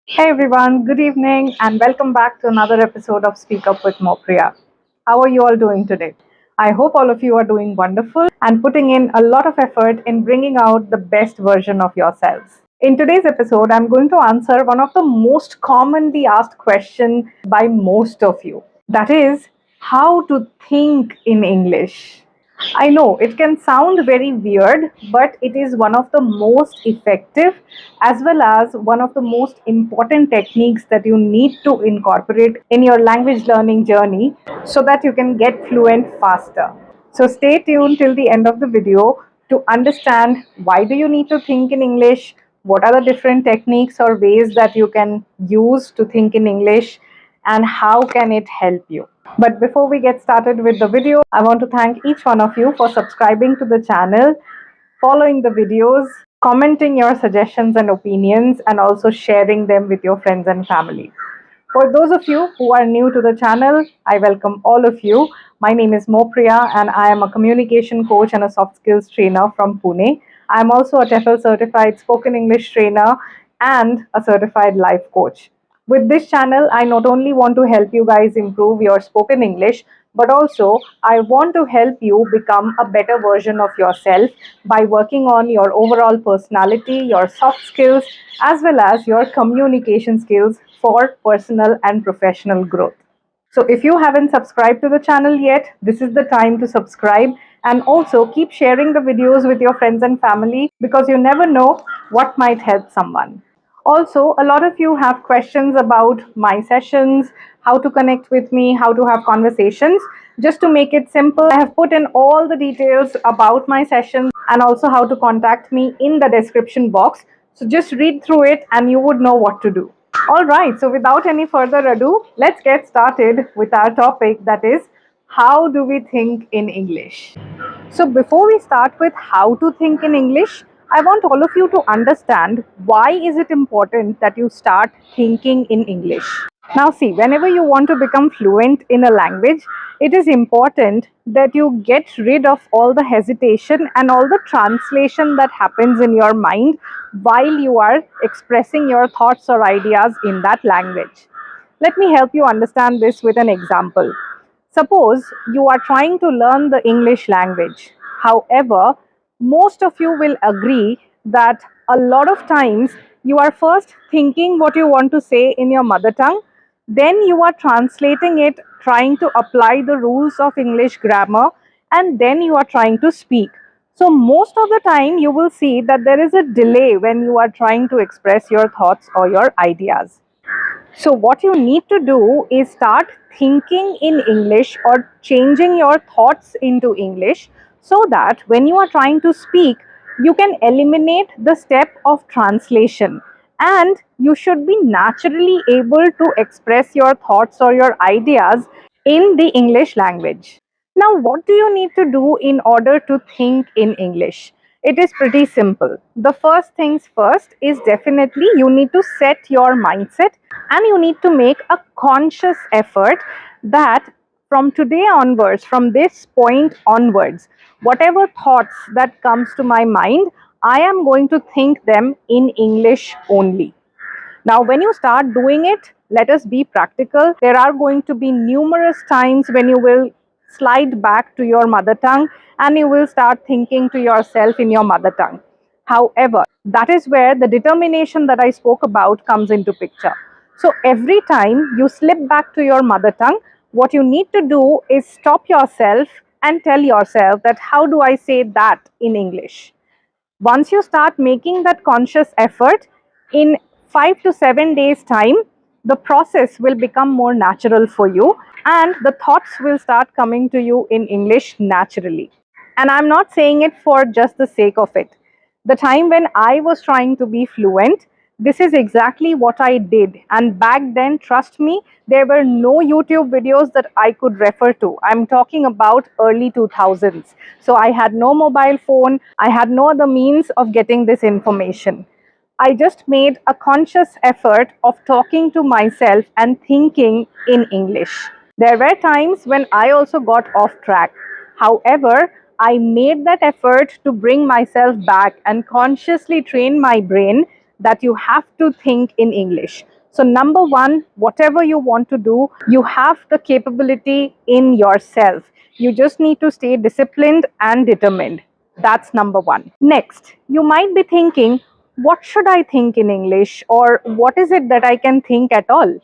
Hey everyone, good evening and welcome back to another episode of Speak Up with Mopriya. How are you all doing today? I hope all of you are doing wonderful and putting in a lot of effort in bringing out the best version of yourselves. In today's episode, I'm going to answer one of the most commonly asked questions by most of you. That is, how to think in English. I know it can sound very weird, but it is one of the most effective as well as one of the most important techniques that you need to incorporate in your language learning journey so that you can get fluent faster. So stay tuned till the end of the video to understand why do you need to think in English, what are the different techniques or ways that you can use to think in English, and how can it help you. But before we get started with the video, I want to thank each one of you for subscribing to the channel, following the videos, commenting your suggestions and opinions, and also sharing them with your friends and family. For those of you who are new to the channel, I welcome all of you. My name is Mopriya and I am a communication coach and a soft skills trainer from Pune. I am also a TEFL certified spoken English trainer and a certified life coach. With this channel, I not only want to help you guys improve your spoken English, but also I want to help you become a better version of yourself by working on your overall personality, your soft skills, as well as your communication skills for personal and professional growth. So if you haven't subscribed to the channel yet, this is the time to subscribe and also keep sharing the videos with your friends and family because you never know what might help someone. Also, a lot of you have questions about my sessions, how to connect with me, how to have conversations. Just to make it simple, I have put in all the details about my sessions and also how to contact me in the description box. So just read through it and you would know what to do. All right, so without any further ado, let's get started with our topic, that is, how do we think in English? So, before we start with how to think in English, I want all of you to understand why is it important that you start thinking in English. Now, see, whenever you want to become fluent in a language, it is important that you get rid of all the hesitation and all the translation that happens in your mind while you are expressing your thoughts or ideas in that language. Let me help you understand this with an example. Suppose you are trying to learn the English language. However, most of you will agree that a lot of times you are first thinking what you want to say in your mother tongue, then you are translating it, trying to apply the rules of English grammar, and then you are trying to speak. So, most of the time, you will see that there is a delay when you are trying to express your thoughts or your ideas. So, what you need to do is start thinking in English or changing your thoughts into English so that when you are trying to speak, you can eliminate the step of translation and you should be naturally able to express your thoughts or your ideas in the English language. Now, what do you need to do in order to think in English? It is pretty simple. The first things first is definitely you need to set your mindset and you need to make a conscious effort that from today onwards, from this point onwards, whatever thoughts that comes to my mind, I am going to think them in English only. Now, when you start doing it, let us be practical. There are going to be numerous times when you will slide back to your mother tongue and you will start thinking to yourself in your mother tongue. However, that is where the determination that I spoke about comes into picture. So, every time you slip back to your mother tongue, what you need to do is stop yourself and tell yourself that how do I say that in English? Once you start making that conscious effort, in 5 to 7 days time, the process will become more natural for you and the thoughts will start coming to you in English naturally. And I'm not saying it for just the sake of it. The time when I was trying to be fluent, this is exactly what I did. And back then, trust me, there were no YouTube videos that I could refer to. I'm talking about early 2000s. So I had no mobile phone, I had no other means of getting this information. I just made a conscious effort of talking to myself and thinking in English. There were times when I also got off track. However, I made that effort to bring myself back and consciously train my brain that you have to think in English. So, number one, whatever you want to do, you have the capability in yourself. You just need to stay disciplined and determined. That's number one. Next, you might be thinking, what should I think in English, or what is it that I can think at all?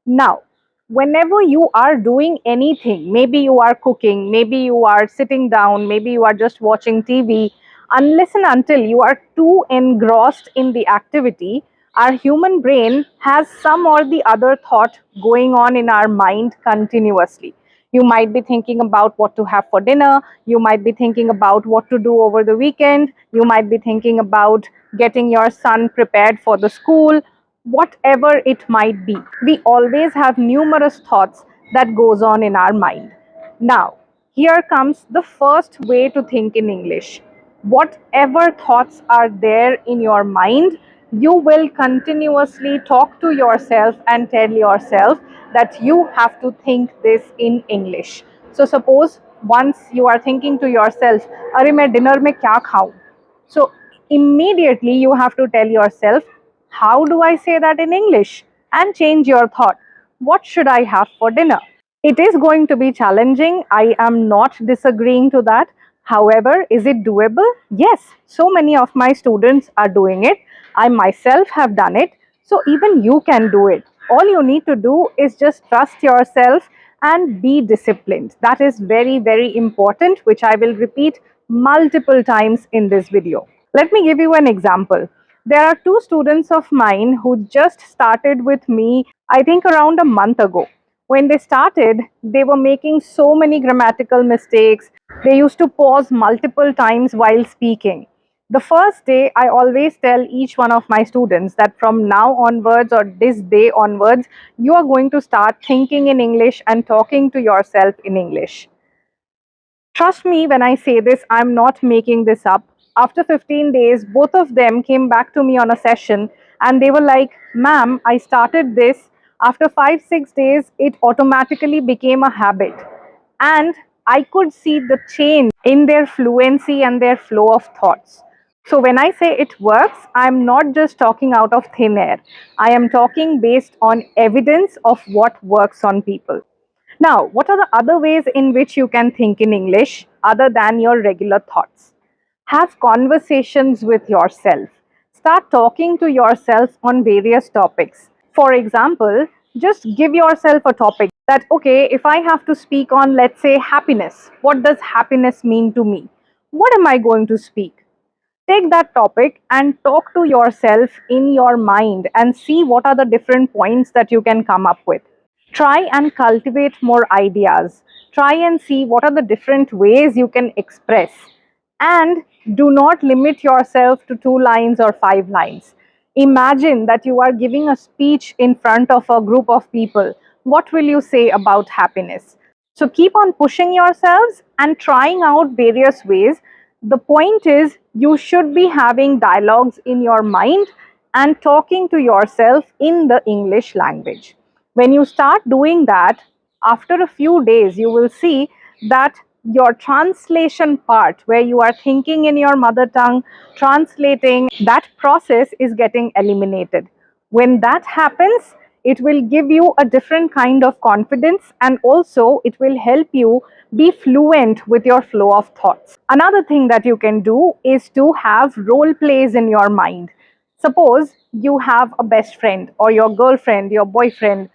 Now, whenever you are doing anything, maybe you are cooking, maybe you are sitting down, maybe you are just watching TV, unless and until you are too engrossed in the activity, our human brain has some or the other thought going on in our mind continuously. You might be thinking about what to have for dinner, you might be thinking about what to do over the weekend, you might be thinking about getting your son prepared for the school, whatever it might be. We always have numerous thoughts that goes on in our mind. Now, here comes the first way to think in English. Whatever thoughts are there in your mind, you will continuously talk to yourself and tell yourself that you have to think this in English. So suppose once you are thinking to yourself, अरे मैं dinner में क्या खाऊं? So immediately you have to tell yourself, how do I say that in English? And change your thought. What should I have for dinner? It is going to be challenging. I am not disagreeing to that. However, is it doable? Yes, so many of my students are doing it. I myself have done it. So even you can do it. All you need to do is just trust yourself and be disciplined. That is very, very important, which I will repeat multiple times in this video. Let me give you an example. There are two students of mine who just started with me, I think around a month ago. When they started, they were making so many grammatical mistakes. They used to pause multiple times while speaking. The first day, I always tell each one of my students that from now onwards or this day onwards, you are going to start thinking in English and talking to yourself in English. Trust me when I say this, I'm not making this up. After 15 days, both of them came back to me on a session and they were like, Ma'am, I started this. After 5-6 days, it automatically became a habit. And I could see the change in their fluency and their flow of thoughts. So when I say it works, I'm not just talking out of thin air. I am talking based on evidence of what works on people. Now, what are the other ways in which you can think in English other than your regular thoughts? Have conversations with yourself. Start talking to yourself on various topics. For example, just give yourself a topic that, okay, if I have to speak on, let's say, happiness, what does happiness mean to me? What am I going to speak? Take that topic and talk to yourself in your mind and see what are the different points that you can come up with. Try and cultivate more ideas. Try and see what are the different ways you can express. And do not limit yourself to 2 lines or 5 lines. Imagine that you are giving a speech in front of a group of people. What will you say about happiness? So keep on pushing yourselves and trying out various ways. The point is, you should be having dialogues in your mind and talking to yourself in the English language. When you start doing that, after a few days, you will see that your translation part, where you are thinking in your mother tongue, translating, that process is getting eliminated. When that happens, it will give you a different kind of confidence and also it will help you be fluent with your flow of thoughts. Another thing that you can do is to have role plays in your mind. Suppose you have a best friend or your girlfriend, your boyfriend.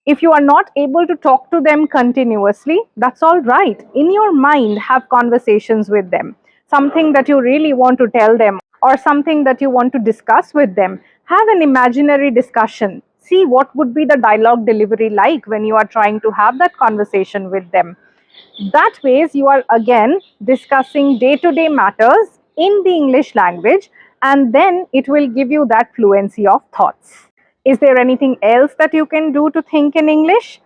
If you are not able to talk to them continuously, that's all right. In your mind, have conversations with them. Something that you really want to tell them or something that you want to discuss with them. Have an imaginary discussion. See what would be the dialogue delivery like when you are trying to have that conversation with them. That ways you are again discussing day-to-day matters in the English language and then it will give you that fluency of thoughts. Is there anything else that you can do to think in English?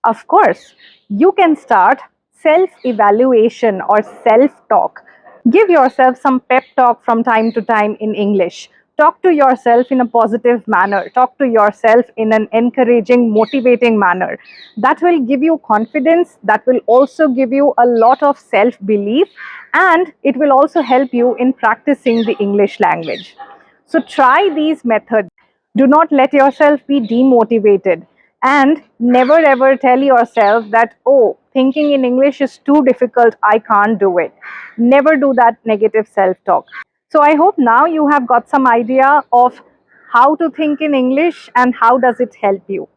Of course, you can start self-evaluation or self-talk. Give yourself some pep talk from time to time in English. Talk to yourself in a positive manner. Talk to yourself in an encouraging, motivating manner. That will give you confidence. That will also give you a lot of self-belief and it will also help you in practicing the English language. So try these methods. Do not let yourself be demotivated, and never ever tell yourself that, oh, thinking in English is too difficult, I can't do it. Never do that negative self talk. So I hope now you have got some idea of how to think in English and how does it help you.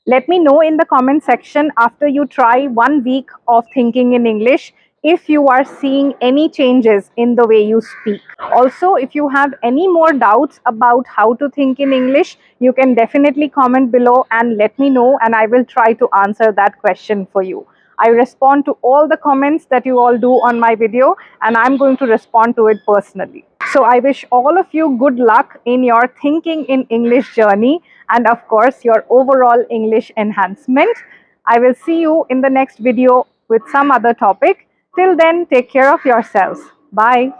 Let me know in the comment section after you try 1 week of thinking in English if you are seeing any changes in the way you speak. Also, if you have any more doubts about how to think in English, you can definitely comment below and let me know, and I will try to answer that question for you. I respond to all the comments that you all do on my video, and I'm going to respond to it personally. So I wish all of you good luck in your thinking in English journey and of course your overall English enhancement. I will see you in the next video with some other topic. Till then, take care of yourselves. Bye.